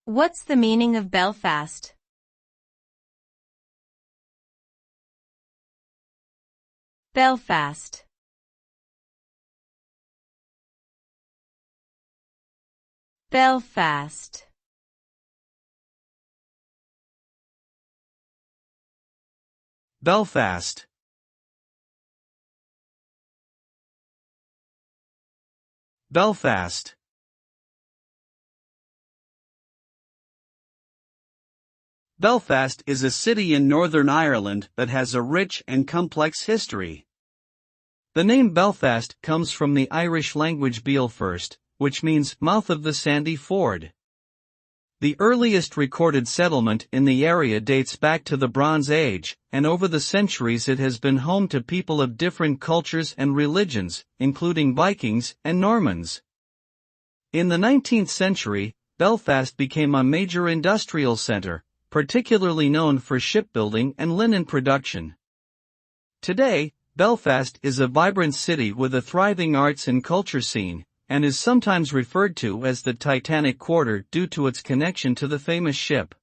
What's the meaning of Belfast? Belfast. Belfast. Belfast. Belfast. Belfast is a city in Northern Ireland that has a rich and complex history. The name Belfast comes from the Irish language Bealfirst, which means mouth of the sandy ford. The earliest recorded settlement in the area dates back to the Bronze Age, and over the centuries it has been home to people of different cultures and religions, including Vikings and Normans. In the 19th century, Belfast became a major industrial centre, particularly known for shipbuilding and linen production. Today, Belfast is a vibrant city with a thriving arts and culture scene, and is sometimes referred to as the Titanic Quarter due to its connection to the famous ship.